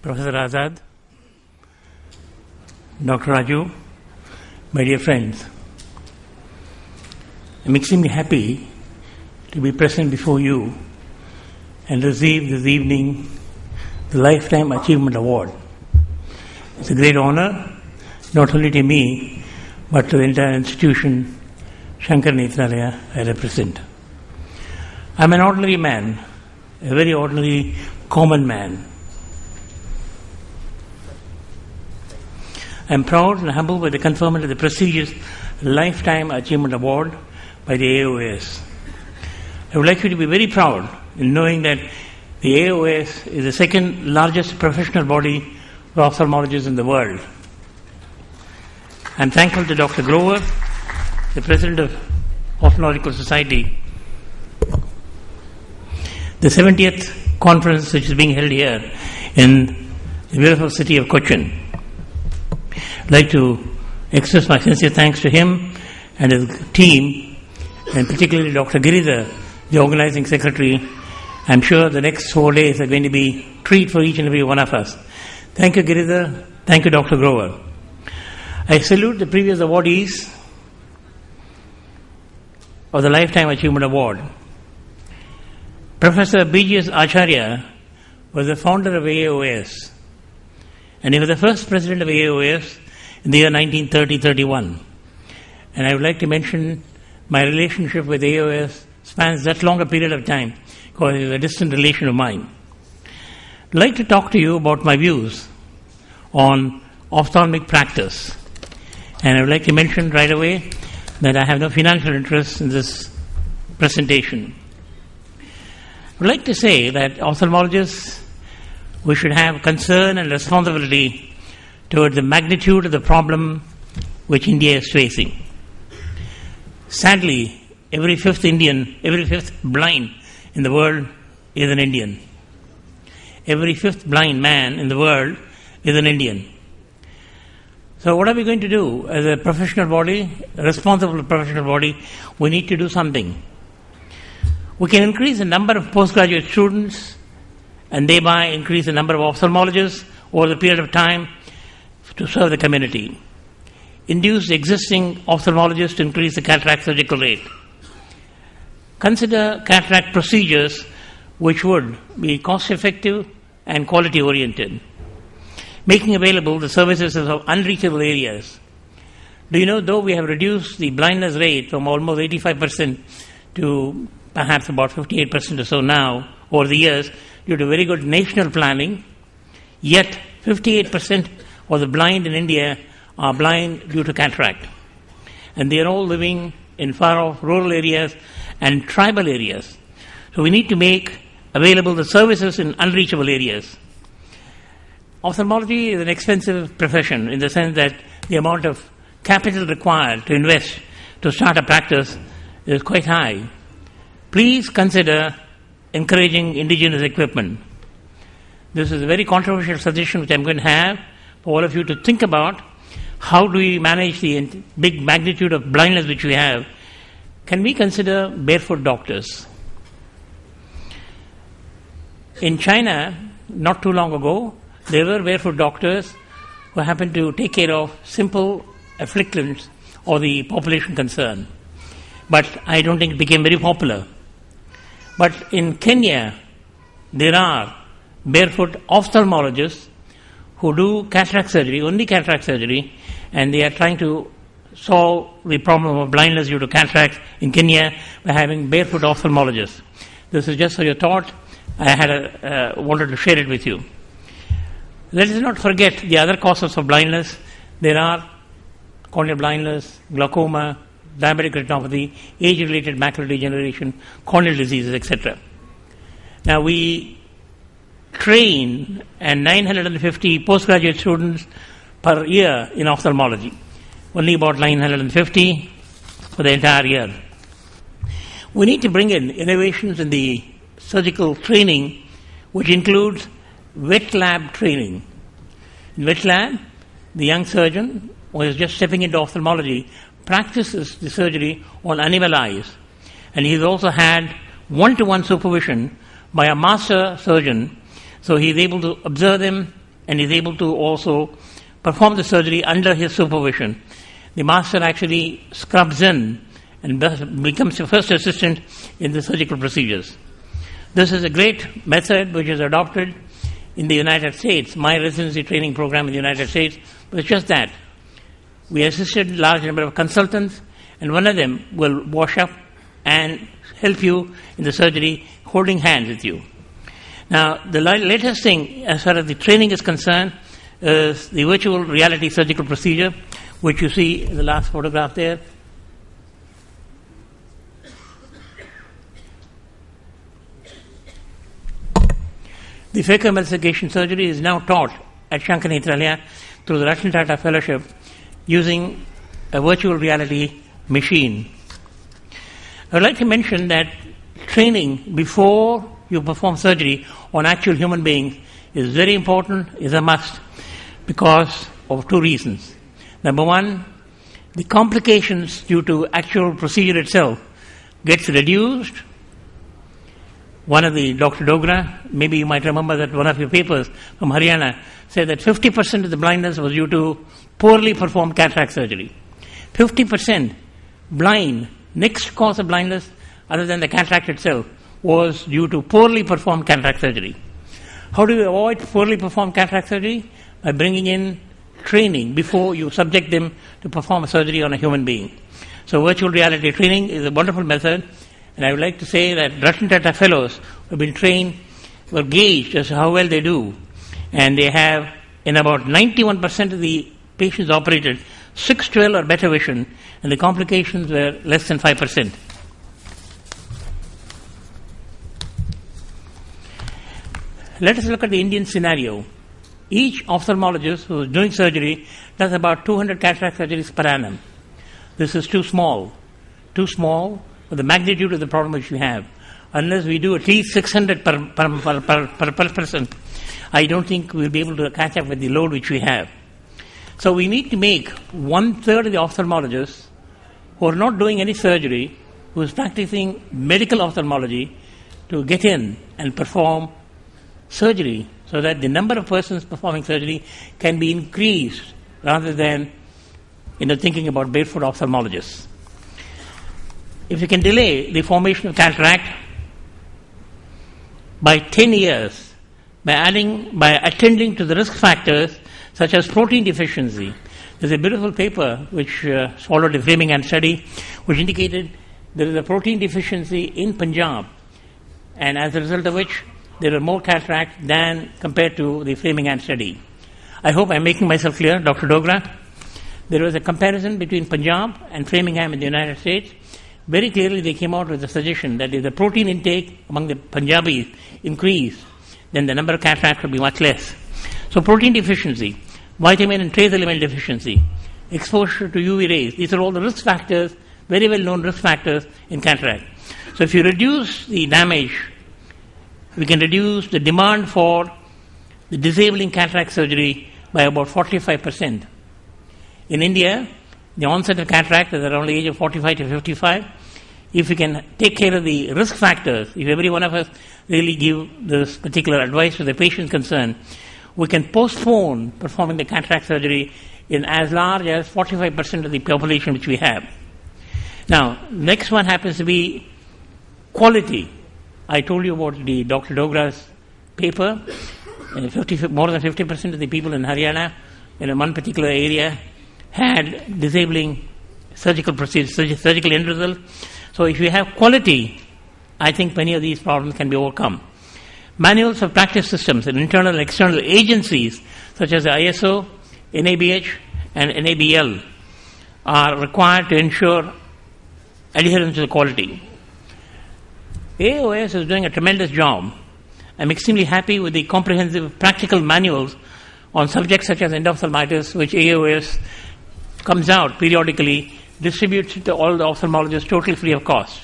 Professor Azad, Dr. Raju, my dear friends, I'm extremely happy to be present before you and receive this evening the Lifetime Achievement Award. It's a great honor, not only to me, but to the entire institution, Shankar Nethralaya, I represent. I'm an ordinary man, a very ordinary, common man. I'm proud and humbled by the conferment of the prestigious Lifetime Achievement Award by the AOS. I would like you to be very proud in knowing that the AOS is the second largest professional body for ophthalmologists in the world. I'm thankful to Dr. Grover, the President of Ophthalmological Society. The 70th conference which is being held here in the beautiful city of Cochin. I'd like to express my sincere thanks to him and his team, and particularly Dr. Giridhar, the organizing secretary. I'm sure the next 4 days are going to be a treat for each and every one of us. Thank you, Giridhar. Thank you, Dr. Grover. I salute the previous awardees of the Lifetime Achievement Award. Professor B.G.S. Acharya was the founder of AOS, and he was the first president of AOS in the year 1930-31. And I would like to mention my relationship with AOS spans that longer period of time because it is a distant relation of mine. I'd like to talk to you about my views on ophthalmic practice. And I would like to mention right away that I have no financial interest in this presentation. I would like to say that ophthalmologists, we should have concern and responsibility toward the magnitude of the problem which India is facing. Sadly, every fifth blind in the world is an Indian. Every fifth blind man in the world is an Indian. So what are we going to do as a professional body, a responsible professional body? We need to do something. We can increase the number of postgraduate students and thereby increase the number of ophthalmologists over the period of time to serve the community. Induce the existing ophthalmologists to increase the cataract surgical rate. Consider cataract procedures which would be cost-effective and quality-oriented. Making available the services of unreachable areas. Do you know, though we have reduced the blindness rate from almost 85% to perhaps about 58% or so now over the years due to very good national planning, yet 58% of the blind in India are blind due to cataract. And they are all living in far-off rural areas and tribal areas. So we need to make available the services in unreachable areas. Ophthalmology is an expensive profession in the sense that the amount of capital required to invest to start a practice is quite high. Please consider encouraging indigenous equipment. This is a very controversial suggestion which I'm going to have for all of you to think about. How do we manage the big magnitude of blindness which we have? Can we consider barefoot doctors? In China, not too long ago, there were barefoot doctors who happened to take care of simple afflictions or the population concern. But I don't think it became very popular. But in Kenya, there are barefoot ophthalmologists who do cataract surgery, only cataract surgery, and they are trying to solve the problem of blindness due to cataracts in Kenya by having barefoot ophthalmologists. This is just for your thought. I wanted to share it with you. Let us not forget the other causes of blindness. There are corneal blindness, glaucoma, diabetic retinopathy, age-related macular degeneration, corneal diseases, etc. Now we train 950 postgraduate students per year in ophthalmology. Only about 950 for the entire year. We need to bring in innovations in the surgical training, which includes wet lab training. In wet lab, the young surgeon who is just stepping into ophthalmology practices the surgery on animal eyes, and he's also had one-to-one supervision by a master surgeon, so he's able to observe them and is able to also perform the surgery under his supervision. The master actually scrubs in and becomes the first assistant in the surgical procedures. This is a great method which is adopted in the United States. My residency training program in the United States was just that. We assisted a large number of consultants, and one of them will wash up and help you in the surgery, holding hands with you. Now, the latest thing as far as the training is concerned is the virtual reality surgical procedure, which you see in the last photograph there. The phacoemulsification surgery is now taught at Shankar Nethralaya through the Ratan Tata Fellowship using a virtual reality machine. I would like to mention that training before you perform surgery on actual human beings is very important, is a must, because of two reasons. Number one, the complications due to actual procedure itself gets reduced. One of the Dr. Dogra, maybe you might remember that one of your papers from Haryana said that 50% of the blindness was due to poorly performed cataract surgery. 50% blind, next cause of blindness other than the cataract itself was due to poorly performed cataract surgery. How do you avoid poorly performed cataract surgery? By bringing in training before you subject them to perform a surgery on a human being. So virtual reality training is a wonderful method. And I would like to say that Ratan Tata Fellows who have been trained were gauged as to how well they do. And they have, in about 91% of the patients operated, 6/12 or better vision, and the complications were less than 5%. Let us look at the Indian scenario. Each ophthalmologist who is doing surgery does about 200 cataract surgeries per annum. This is too small for the magnitude of the problem which we have. Unless we do at least 600 per person, I don't think we'll be able to catch up with the load which we have. So we need to make 1/3 of the ophthalmologists who are not doing any surgery, who is practicing medical ophthalmology, to get in and perform surgery, so that the number of persons performing surgery can be increased rather than thinking about barefoot ophthalmologists. If you can delay the formation of cataract by 10 years by attending to the risk factors such as protein deficiency. There's a beautiful paper which followed a Framingham study which indicated there is a protein deficiency in Punjab, and as a result of which there are more cataract than compared to the Framingham study. I hope I'm making myself clear, Dr. Dogra. There was a comparison between Punjab and Framingham in the United States. Very clearly they came out with a suggestion that if the protein intake among the Punjabis increased, then the number of cataracts would be much less. So protein deficiency, vitamin and trace element deficiency, exposure to UV rays, these are all the risk factors, very well known risk factors in cataract. So if you reduce the damage, we can reduce the demand for the disabling cataract surgery by about 45%. In India, the onset of cataract is around the age of 45 to 55. If we can take care of the risk factors, if every one of us really give this particular advice to the patient concerned, we can postpone performing the cataract surgery in as large as 45% of the population which we have. Now, next one happens to be quality. I told you about the Dr. Dogra's paper. More than 50% of the people in Haryana in one particular area had disabling surgical procedures, surgical end result. So if you have quality, I think many of these problems can be overcome. Manuals of practice systems and internal and external agencies such as the ISO, NABH and NABL are required to ensure adherence to the quality. AOS is doing a tremendous job. I'm extremely happy with the comprehensive practical manuals on subjects such as endophthalmitis, which AOS comes out periodically, distributes it to all the ophthalmologists totally free of cost.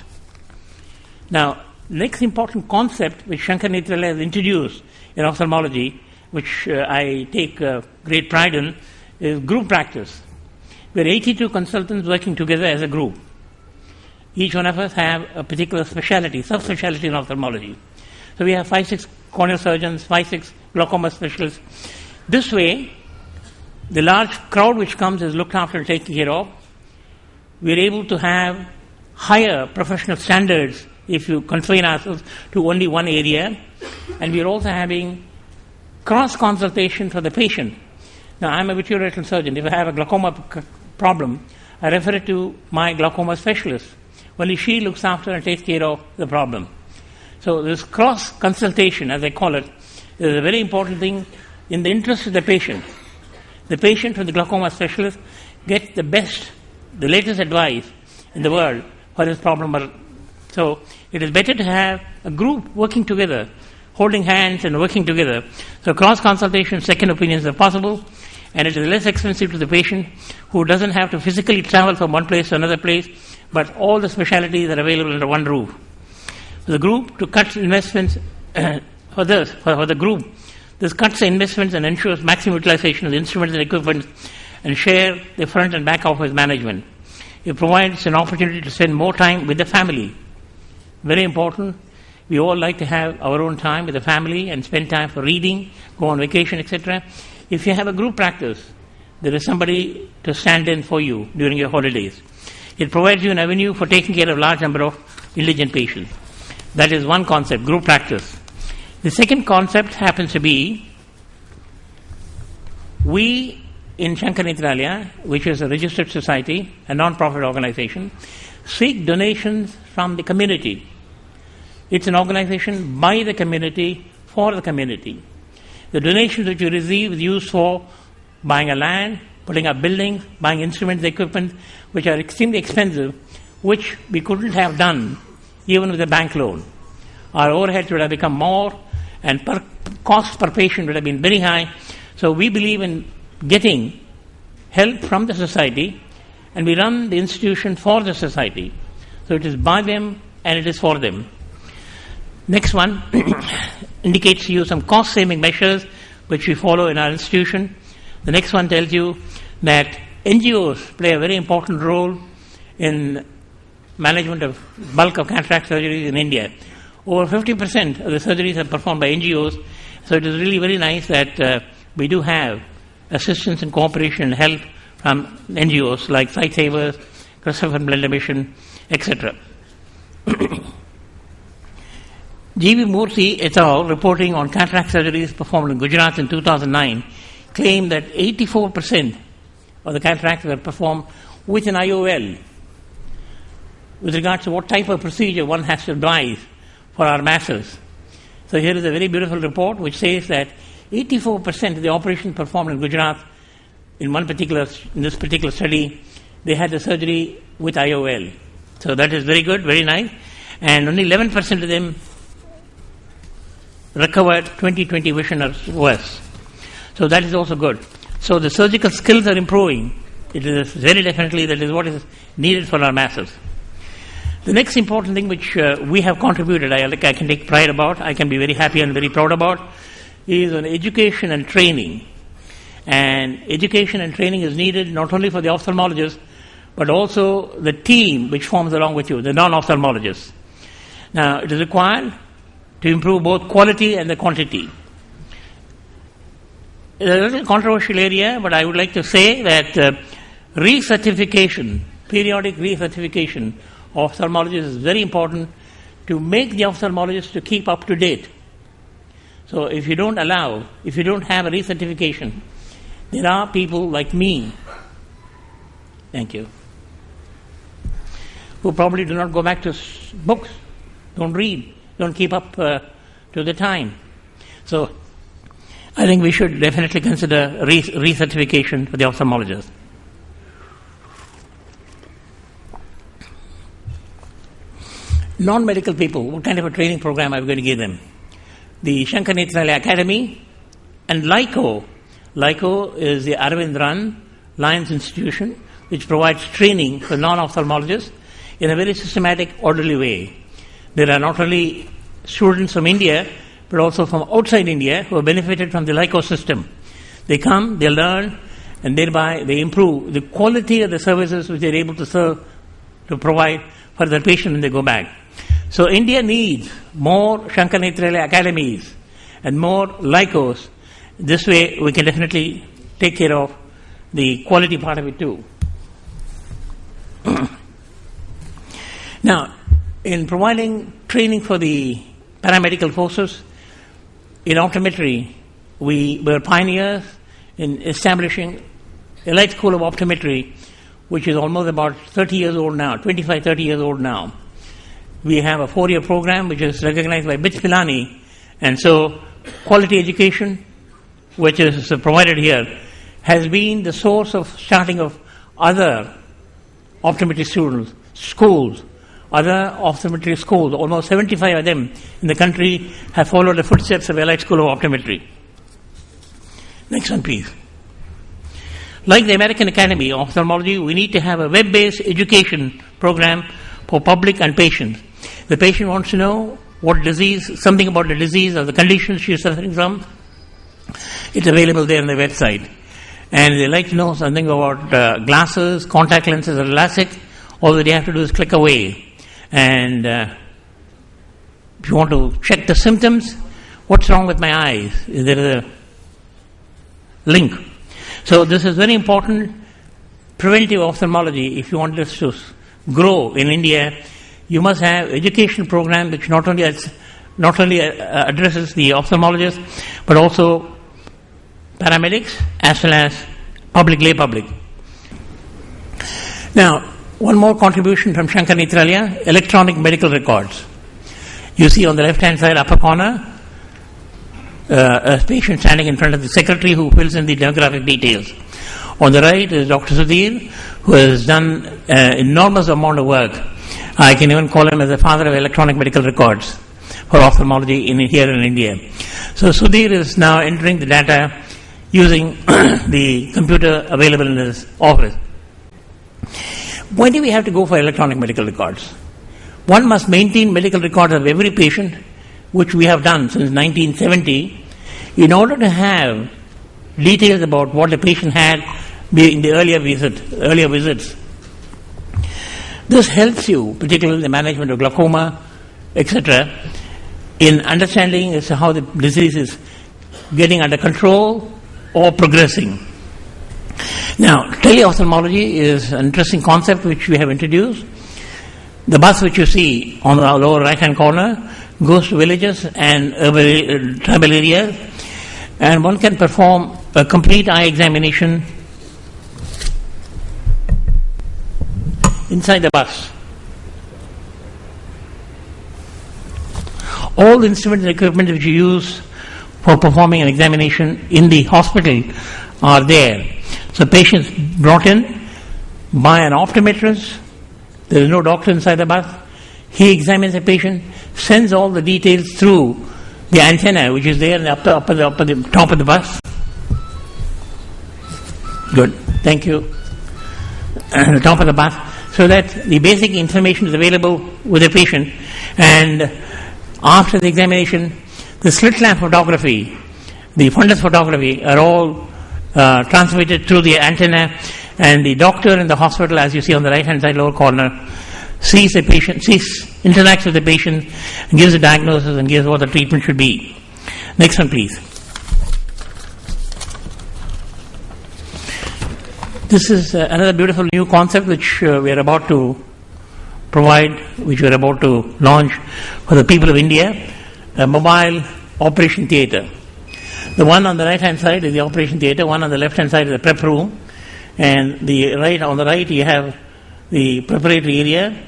Now, next important concept which Shankar Nethralaya has introduced in ophthalmology, which I take great pride in, is group practice. We're 82 consultants working together as a group. Each one of us have a particular specialty, subspecialty in ophthalmology. So we have 5-6 corneal surgeons, 5-6 glaucoma specialists. This way, the large crowd which comes is looked after and taken care of. We are able to have higher professional standards if you confine ourselves to only one area, and we are also having cross-consultation for the patient. Now, I'm a vitreoretinal surgeon. If I have a glaucoma problem, I refer it to my glaucoma specialist. Only she looks after and takes care of the problem. So this cross-consultation, as I call it, is a very important thing in the interest of the patient. The patient from the glaucoma specialist gets the best, the latest advice in the world for his problem. So it is better to have a group working together, holding hands and working together. So cross-consultation, second opinions are possible, and it is less expensive to the patient who doesn't have to physically travel from one place to another place, but all the specialties are available under one roof. For the group to cut investments for the group, this cuts the investments and ensures maximum utilization of the instruments and equipment and share the front and back office management. It provides an opportunity to spend more time with the family. Very important. We all like to have our own time with the family and spend time for reading, go on vacation, etc. If you have a group practice, there is somebody to stand in for you during your holidays. It provides you an avenue for taking care of a large number of indigent patients. That is one concept, group practice. The second concept happens to be, we in Shankar Nethralaya, which is a registered society, a non-profit organization, seek donations from the community. It's an organization by the community, for the community. The donations which you receive is used for buying a land, putting up buildings, buying instruments, equipment, which are extremely expensive, which we couldn't have done even with a bank loan. Our overheads would have become more, and cost per patient would have been very high. So we believe in getting help from the society, and we run the institution for the society. So it is by them and it is for them. Next one indicates to you some cost-saving measures which we follow in our institution. The next one tells you that NGOs play a very important role in management of bulk of cataract surgeries in India. Over 50% of the surgeries are performed by NGOs, so it is really very nice that we do have assistance and cooperation and help from NGOs like Sight Savers, Christopher Blender Mission, etc. G.V. Murthy et al., reporting on cataract surgeries performed in Gujarat in 2009, claimed that 84% of the cataracts were performed with an IOL. With regards to what type of procedure one has to advise for our masses. So here is a very beautiful report which says that 84% of the operations performed in Gujarat in this particular study, they had the surgery with IOL. So that is very good, very nice. And only 11% of them recovered 20/20 vision or worse. So that is also good. So the surgical skills are improving. It is very definitely that is what is needed for our masses. The next important thing which we have contributed, I can take pride about, I can be very happy and very proud about, is on education and training. And education and training is needed not only for the ophthalmologist, but also the team which forms along with you, the non-ophthalmologists. Now, it is required to improve both quality and the quantity. It's a little controversial area, but I would like to say that recertification, periodic recertification of ophthalmologists is very important to make the ophthalmologist to keep up to date. So if you don't have a recertification, there are people like me, thank you, who probably do not go back to books, don't read, don't keep up to the time. So I think we should definitely consider recertification for the ophthalmologist. Non-medical people, what kind of a training program are we going to give them? The Shankar Nethralaya Academy and LICO. LICO is the Arvind-run Lions Institution, which provides training for non-ophthalmologists in a very systematic, orderly way. There are not only students from India, but also from outside India who have benefited from the LICO system. They come, they learn, and thereby they improve the quality of the services which they are able to serve, to provide for their patient when they go back. So India needs more Shankar Nethralaya academies and more LICOs this way we can definitely take care of the quality part of it too. Now, in providing training for the paramedical forces, in optometry, we were pioneers in establishing Elite School of Optometry, which is almost about 30 years old now, 25, 30 years old now. We have a 4-year program which is recognized by BITS Pilani, and so quality education, which is provided here, has been the source of starting of other optometry students, schools, other optometry schools. Almost 75 of them in the country have followed the footsteps of Elite School of Optometry. Next one, please. Like the American Academy of Ophthalmology, we need to have a web-based education program for public and patients. The patient wants to know what disease, something about the disease or the condition she is suffering from. It's available there on the website. And they like to know something about glasses, contact lenses, or LASIK. All that you have to do is click away. And if you want to check the symptoms, what's wrong with my eyes? Is there a link? So this is very important. Preventive ophthalmology, if you want this to grow in India, you must have education program which not only addresses the ophthalmologist, but also paramedics as well as lay public. Now, one more contribution from Shankar Nitralia, electronic medical records. You see on the left-hand side upper corner, a patient standing in front of the secretary who fills in the demographic details. On the right is Dr. Sudhir, who has done enormous amount of work. I can even call him as the father of electronic medical records for ophthalmology here in India. So Sudhir is now entering the data using the computer available in his office. Why do we have to go for electronic medical records? One must maintain medical records of every patient, which we have done since 1970, in order to have details about what the patient had in the earlier visits. This helps you, particularly in the management of glaucoma, etc., in understanding as to how the disease is getting under control or progressing. Now, teleophthalmology is an interesting concept which we have introduced. The bus which you see on the lower right-hand corner goes to villages and urban tribal areas, and one can perform a complete eye examination inside the bus. All the instruments and equipment which you use for performing an examination in the hospital are there. So patients brought in by an optometrist. There is no doctor inside the bus. He examines the patient, sends all the details through the antenna which is there in the top of the bus. Good, thank you. At the top of the bus, so that the basic information is available with the patient. And after the examination, the slit lamp photography, the fundus photography are all transmitted through the antenna, and the doctor in the hospital, as you see on the right hand side lower corner, sees the patient, interacts with the patient, and gives a diagnosis and gives what the treatment should be. Next one, please. This is another beautiful new concept which we are about to provide, which we are about to launch for the people of India, a mobile operation theatre. The one on the right hand side is the operation theatre, one on the left hand side is the prep room, and on the right you have the preparatory area,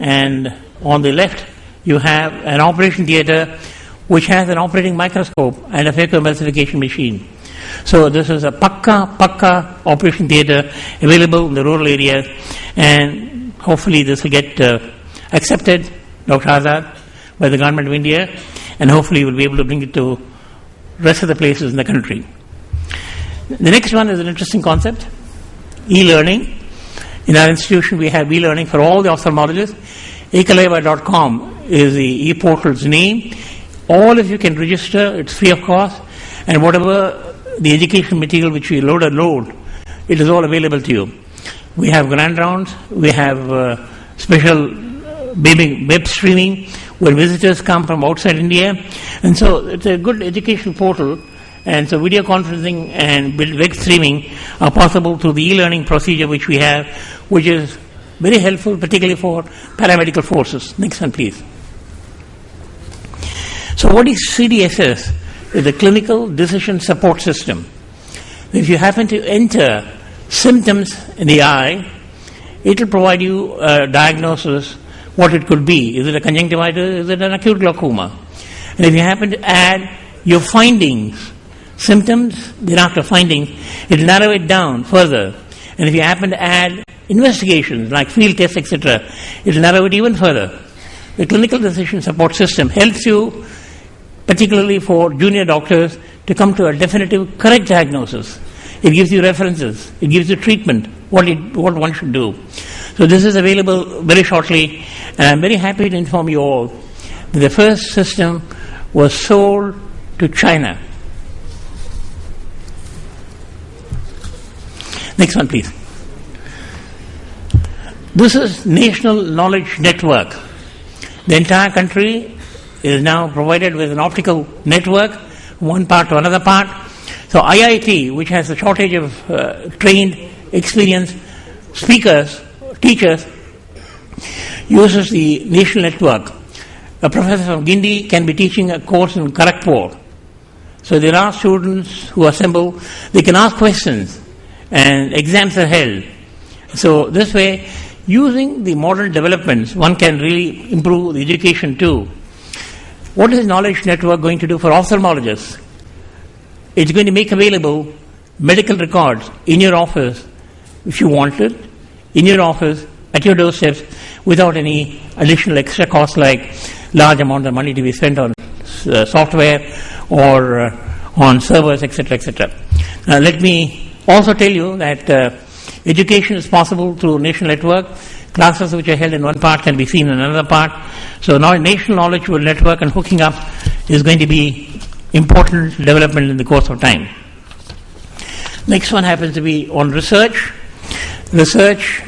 and on the left you have an operation theatre which has an operating microscope and a phacoemulsification machine. So this is a Pakka operation theatre available in the rural areas, and hopefully this will get accepted, Dr. Azad, by the Government of India, and hopefully we'll be able to bring it to rest of the places in the country. The next one is an interesting concept, e-learning. In our institution we have e-learning for all the ophthalmologists. Ekaleva.com is the e-portal's name. All of you can register, it's free of cost, and whatever the education material which we load, it is all available to you. We have grand rounds, we have special web streaming where visitors come from outside India, and so it's a good educational portal, And so video conferencing and web streaming are possible through the e-learning procedure which we have, which is very helpful, particularly for paramedical forces. Next one, please. So what is CDSS? It's the Clinical Decision Support System. If you happen to enter symptoms in the eye, it will provide you a diagnosis, what it could be. Is it a conjunctivitis? Is it an acute glaucoma? And if you happen to add your findings, symptoms, thereafter findings, it will narrow it down further. And if you happen to add investigations like field tests, etc., it will narrow it even further. The Clinical Decision Support System helps you, particularly for junior doctors, to come to a definitive, correct diagnosis. It gives you references. It gives you treatment, what one should do. So this is available very shortly, and I'm very happy to inform you all that the first system was sold to China. Next one, please. This is National Knowledge Network. The entire country is now provided with an optical network, one part to another part. So IIT, which has a shortage of trained, experienced speakers, teachers, uses the national network. A professor from Guindy can be teaching a course in Kharagpur. So there are students who assemble, they can ask questions, and exams are held. So this way, using the modern developments, one can really improve the education too. What is Knowledge Network going to do for ophthalmologists? It's going to make available medical records in your office, if you want it, in your office, at your doorsteps, without any additional extra cost like large amount of money to be spent on software or on servers, etc., etc. Let me also tell you that education is possible through national network. Classes which are held in one part can be seen in another part. So now national knowledge network and hooking up is going to be important development in the course of time. Next one happens to be on research. Research,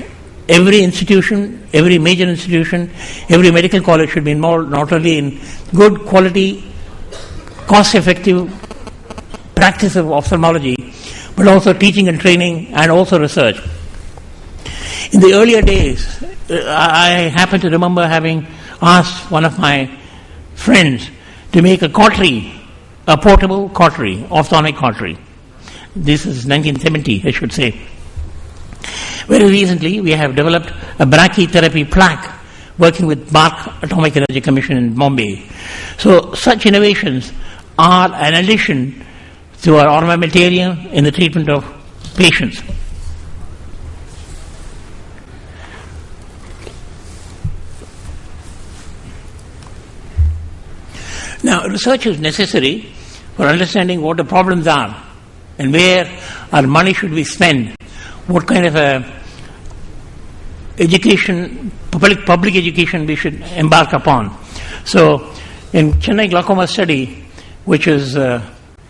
every institution, every major institution, every medical college should be involved not only in good quality, cost-effective practice of ophthalmology, but also teaching and training and also research. In the earlier days, I happen to remember having asked one of my friends to make a cautery, a portable cautery, ophthalmic cautery. This is 1970, I should say. Very recently, we have developed a brachytherapy plaque working with BARC Atomic Energy Commission in Bombay. So such innovations are an addition to our armamentarium in the treatment of patients. Now, research is necessary for understanding what the problems are and where our money should be spent, what kind of education, public education we should embark upon. So, in Chennai glaucoma study, which is a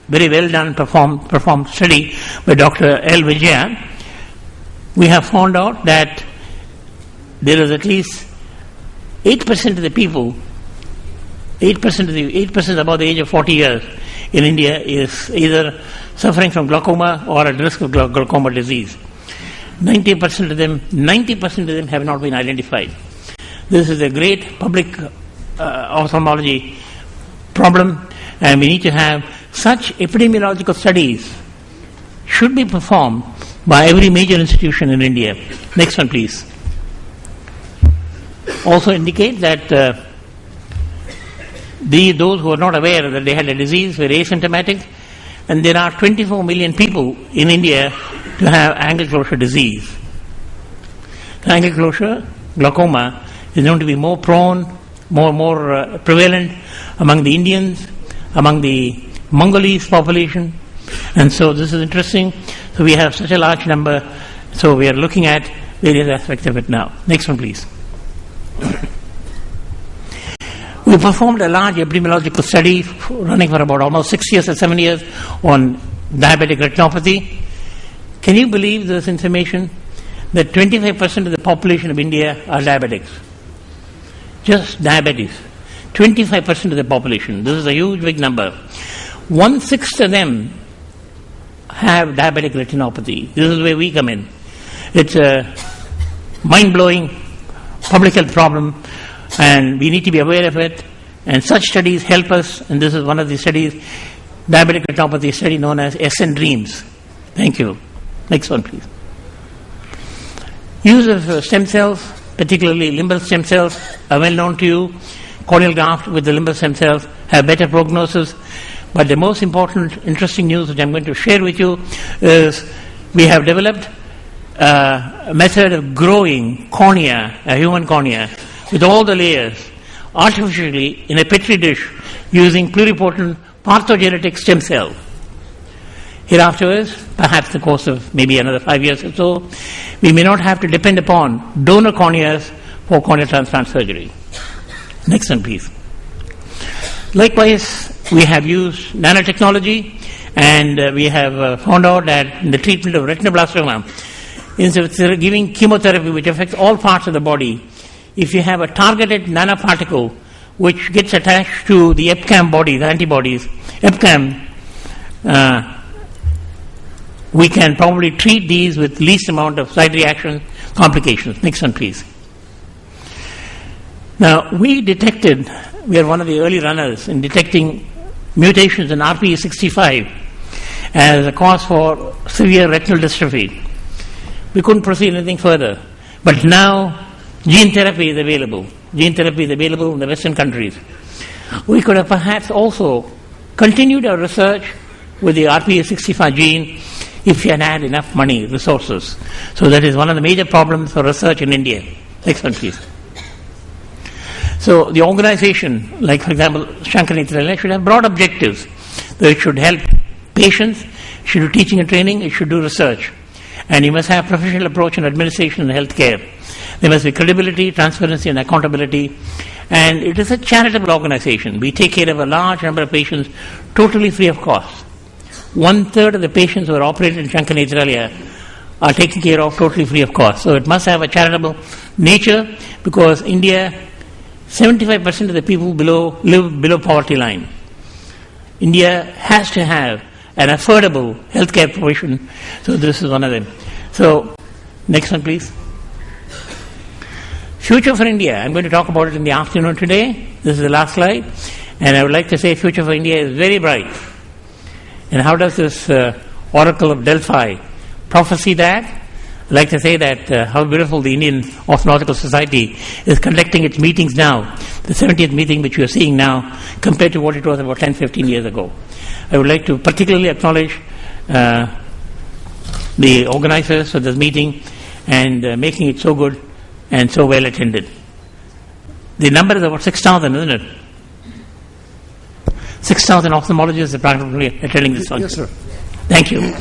very well done performed study by Dr. L. Vijaya, we have found out that there is at least 8% of the people, 8% above the age of 40 years in India is either suffering from glaucoma or at risk of glaucoma disease. 90% of them have not been identified. This is a great public ophthalmology problem, and we need to have such epidemiological studies should be performed by every major institution in India. Next one, please. Also indicate that those who are not aware that they had a disease were asymptomatic, and there are 24 million people in India to have angle closure disease. Angle closure, glaucoma, is known to be more prone, more prevalent among the Indians, among the Mongolese population, and so this is interesting. So we have such a large number, so we are looking at various aspects of it now. Next one, please. We performed a large epidemiological study running for about almost 6 years or 7 years on diabetic retinopathy. Can you believe this information? That 25% of the population of India are diabetics. Just diabetes. 25% of the population. This is a huge, big number. 1/6 of them have diabetic retinopathy. This is where we come in. It's a mind-blowing public health problem, and we need to be aware of it. And such studies help us, and this is one of the studies, diabetic retinopathy study known as SN Dreams. Thank you. Next one, please. Use of stem cells, particularly limbal stem cells, are well known to you. Corneal graft with the limbal stem cells have better prognosis. But the most important, interesting news which I'm going to share with you is we have developed a method of growing cornea, a human cornea, with all the layers, artificially in a petri dish using pluripotent parthogenetic stem cell. Hereafterwards, perhaps the course of maybe another 5 years or so, we may not have to depend upon donor corneas for corneal transplant surgery. Next one, please. Likewise, we have used nanotechnology, and we have found out that in the treatment of retinoblastoma, instead of giving chemotherapy which affects all parts of the body, if you have a targeted nanoparticle which gets attached to the EpCAM body, the antibodies, EpCAM, we can probably treat these with least amount of side reaction complications. Next one, please. Now, we are one of the early runners in detecting mutations in RPE65 as a cause for severe retinal dystrophy. We couldn't proceed anything further. But now, gene therapy is available. Gene therapy is available in the Western countries. We could have perhaps also continued our research with the RPE65 gene if we had had enough money, resources. So that is one of the major problems for research in India. Next one, please. So the organization, like for example, Shankar Nethralaya, should have broad objectives. So it should help patients, it should do teaching and training, it should do research. And you must have professional approach in administration and healthcare. There must be credibility, transparency and accountability. And it is a charitable organization. We take care of a large number of patients totally free of cost. 1/3 of the patients who are operated in Shankar Nethralaya are taken care of totally free of cost. So it must have a charitable nature, because India, 75% of the people live below poverty line. India has to have an affordable healthcare provision. So this is one of them. So next one, please. Future for India. I'm going to talk about it in the afternoon today. This is the last slide. And I would like to say future for India is very bright. And how does this Oracle of Delphi prophesy that? I'd like to say that how beautiful the Indian Orthonautical Society is conducting its meetings now, the 70th meeting which we are seeing now, compared to what it was about 10-15 years ago. I would like to particularly acknowledge the organizers of this meeting and making it so good and so well attended. The number is about 6,000, isn't it? 6,000 ophthalmologists are practically attending this function. Yes, sir. Thank you.